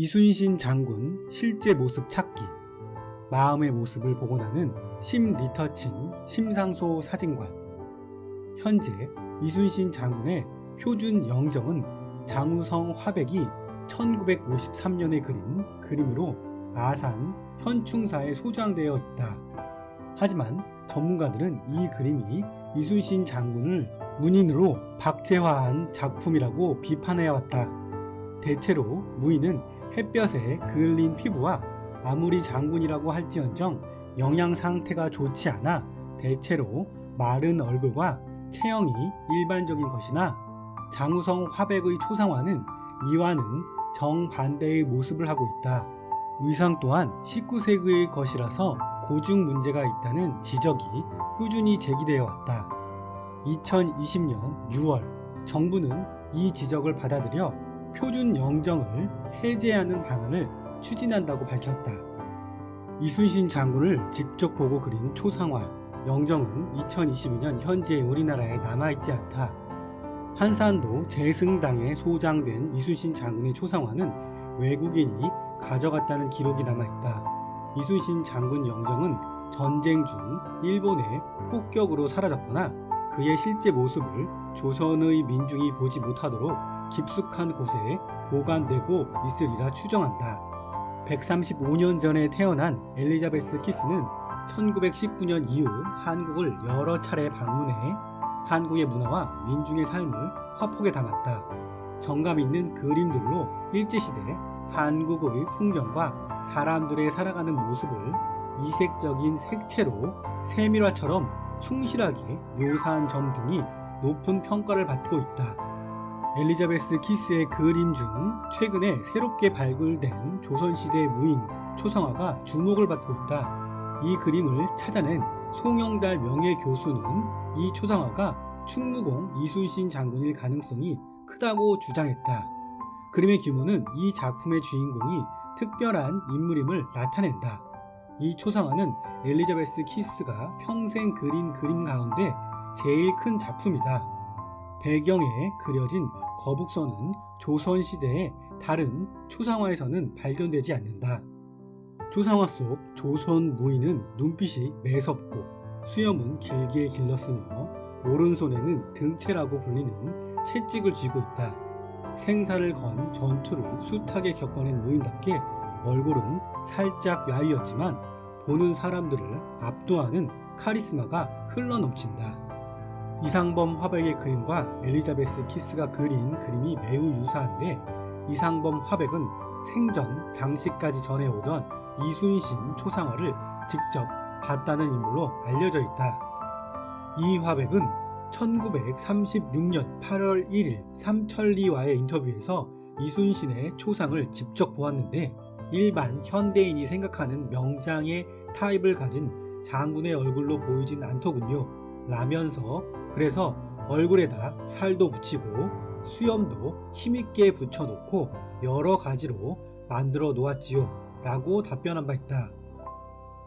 이순신 장군 실제 모습 찾기. 마음의 모습을 복원하는 심리터칭 심상소 사진관. 현재 이순신 장군의 표준 영정은 장우성 화백이 1953년에 그린 그림으로 아산 현충사에 소장되어 있다. 하지만 전문가들은 이 그림이 이순신 장군을 문인으로 박제화한 작품이라고 비판해왔다. 대체로 무인은 햇볕에 그을린 피부와 아무리 장군이라고 할지언정 영양 상태가 좋지 않아 대체로 마른 얼굴과 체형이 일반적인 것이나 장우성 화백의 초상화는 이와는 정반대의 모습을 하고 있다. 의상 또한 19세기의 것이라서 고증 문제가 있다는 지적이 꾸준히 제기되어 왔다. 2020년 6월 정부는 이 지적을 받아들여 표준 영정을 해제하는 방안을 추진한다고 밝혔다. 이순신 장군을 직접 보고 그린 초상화 영정은 2022년 현재 우리나라에 남아있지 않다. 한산도 제승당에 소장된 이순신 장군의 초상화는 외국인이 가져갔다는 기록이 남아있다. 이순신 장군 영정은 전쟁 중 일본의 폭격으로 사라졌거나 그의 실제 모습을 조선의 민중이 보지 못하도록 깊숙한 곳에 보관되고 있으리라 추정한다. 135년 전에 태어난 엘리자베스 키스는 1919년 이후 한국을 여러 차례 방문해 한국의 문화와 민중의 삶을 화폭에 담았다. 정감 있는 그림들로 일제시대 한국의 풍경과 사람들의 살아가는 모습을 이색적인 색채로 세밀화처럼 충실하게 묘사한 점 등이 높은 평가를 받고 있다. 엘리자베스 키스의 그림 중 최근에 새롭게 발굴된 조선시대 무인 초상화가 주목을 받고 있다. 이 그림을 찾아낸 송영달 명예교수는 이 초상화가 충무공 이순신 장군일 가능성이 크다고 주장했다. 그림의 규모는 이 작품의 주인공이 특별한 인물임을 나타낸다. 이 초상화는 엘리자베스 키스가 평생 그린 그림 가운데 제일 큰 작품이다. 배경에 그려진 거북선은 조선시대의 다른 초상화에서는 발견되지 않는다. 초상화 속 조선 무인은 눈빛이 매섭고 수염은 길게 길렀으며 오른손에는 등채라고 불리는 채찍을 쥐고 있다. 생사를 건 전투를 숱하게 겪어낸 무인답게 얼굴은 살짝 야위었지만 보는 사람들을 압도하는 카리스마가 흘러넘친다. 이상범 화백의 그림과 엘리자베스 키스가 그린 그림이 매우 유사한데 이상범 화백은 생전 당시까지 전해오던 이순신 초상화를 직접 봤다는 인물로 알려져 있다. 이 화백은 1936년 8월 1일 삼천리와의 인터뷰에서 이순신의 초상을 직접 보았는데 일반 현대인이 생각하는 명장의 타입을 가진 장군의 얼굴로 보이진 않더군요. 라면서 그래서 얼굴에다 살도 붙이고 수염도 힘있게 붙여놓고 여러 가지로 만들어 놓았지요 라고 답변한 바 있다.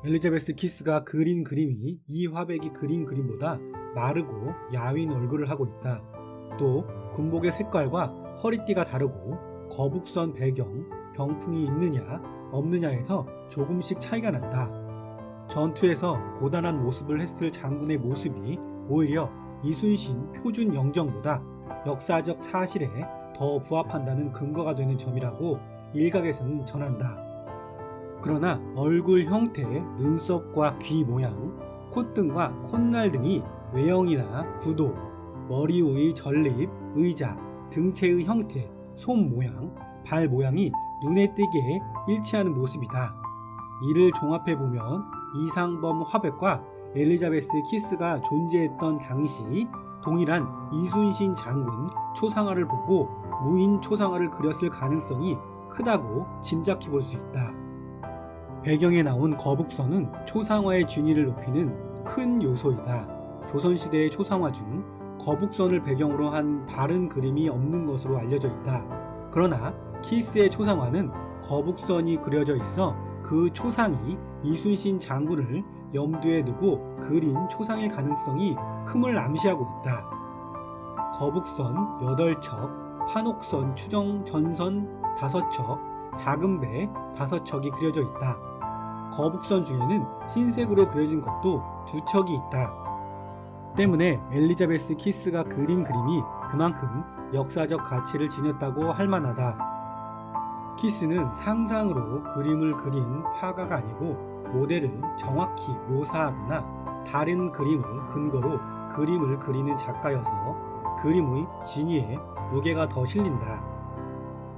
엘리자베스 키스가 그린 그림이 이 화백이 그린 그림보다 마르고 야윈 얼굴을 하고 있다. 또 군복의 색깔과 허리띠가 다르고 거북선 배경, 병풍이 있느냐 없느냐에서 조금씩 차이가 난다. 전투에서 고단한 모습을 했을 장군의 모습이 오히려 이순신 표준 영정보다 역사적 사실에 더 부합한다는 근거가 되는 점이라고 일각에서는 전한다. 그러나 얼굴 형태, 눈썹과 귀 모양, 콧등과 콧날 등이 외형이나 구도, 머리 위의 전립, 의자, 등체의 형태, 손 모양, 발 모양이 눈에 띄게 일치하는 모습이다. 이를 종합해보면 이상범 화백과 엘리자베스 키스가 존재했던 당시 동일한 이순신 장군 초상화를 보고 무인 초상화를 그렸을 가능성이 크다고 짐작해 볼 수 있다. 배경에 나온 거북선은 초상화의 진위를 높이는 큰 요소이다. 조선시대의 초상화 중 거북선을 배경으로 한 다른 그림이 없는 것으로 알려져 있다. 그러나 키스의 초상화는 거북선이 그려져 있어 그 초상이 이순신 장군을 염두에 두고 그린 초상일 가능성이 큼을 암시하고 있다. 거북선 8척, 판옥선 추정 전선 5척, 작은 배 5척이 그려져 있다. 거북선 중에는 흰색으로 그려진 것도 2척이 있다. 때문에 엘리자베스 키스가 그린 그림이 그만큼 역사적 가치를 지녔다고 할 만하다. 키스는 상상으로 그림을 그린 화가가 아니고 모델을 정확히 묘사하거나 다른 그림을 근거로 그림을 그리는 작가여서 그림의 진위에 무게가 더 실린다.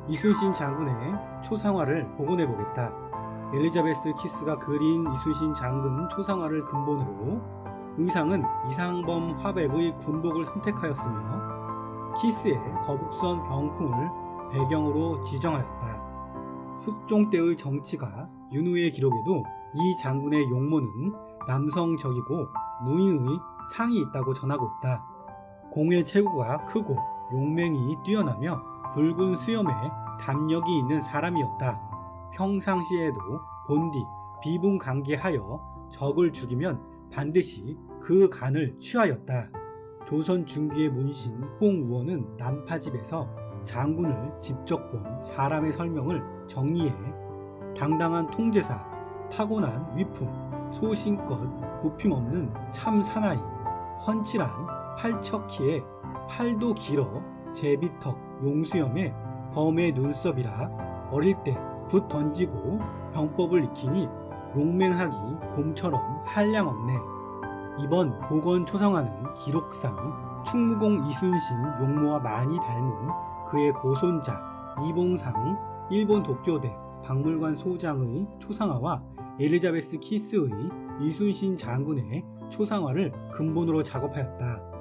이순신 장군의 초상화를 복원해 보겠다. 엘리자베스 키스가 그린 이순신 장군 초상화를 근본으로 의상은 이상범 화백의 군복을 선택하였으며 키스의 거북선 병풍을 배경으로 지정하였다. 숙종 때의 정치가 윤후의 기록에도 이 장군의 용모는 남성적이고 무인의 상이 있다고 전하고 있다. 공의 체구가 크고 용맹이 뛰어나며 붉은 수염에 담력이 있는 사람이었다. 평상시에도 본디 비분강개하여 적을 죽이면 반드시 그 간을 취하였다. 조선 중기의 문신 홍우원은 난파집에서 장군을 직접 본 사람의 설명을 정리해 당당한 통제사, 타고난 위품, 소신껏 굽힘없는 참 사나이, 훤칠한 팔척키에 팔도 길어 제비턱 용수염에 범의 눈썹이라 어릴 때 붓 던지고 병법을 익히니 용맹하기 곰처럼 한량없네. 이번 복원 초상화는 기록상 충무공 이순신 용모와 많이 닮은 그의 고손자 이봉상 일본 도쿄대 박물관 소장의 초상화와 엘리자베스 키스의 이순신 장군의 초상화를 근본으로 작업하였다.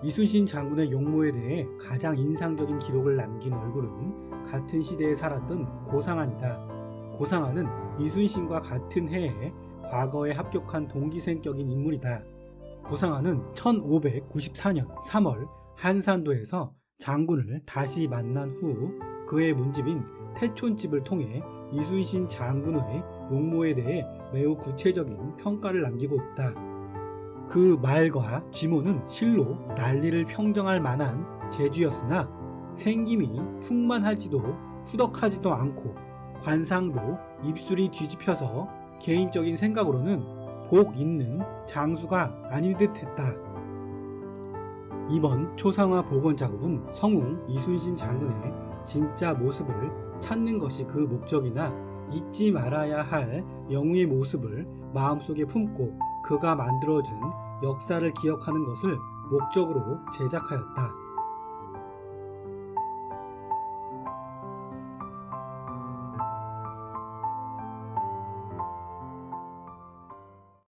이순신 장군의 용모에 대해 가장 인상적인 기록을 남긴 얼굴은 같은 시대에 살았던 고상한이다. 고상한은 이순신과 같은 해에 과거에 합격한 동기생격인 인물이다. 고상한은 1594년 3월 한산도에서 장군을 다시 만난 후 그의 문집인 태촌집을 통해 이순신 장군의 용모에 대해 매우 구체적인 평가를 남기고 있다. 그 말과 지모는 실로 난리를 평정할 만한 재주였으나 생김이 풍만하지도 후덕하지도 않고 관상도 입술이 뒤집혀서 개인적인 생각으로는 복 있는 장수가 아닌 듯했다. 이번 초상화 복원 작업은 성웅 이순신 장군의 진짜 모습을 찾는 것이 그 목적이나 잊지 말아야 할 영웅의 모습을 마음속에 품고 그가 만들어준 역사를 기억하는 것을 목적으로 제작하였다.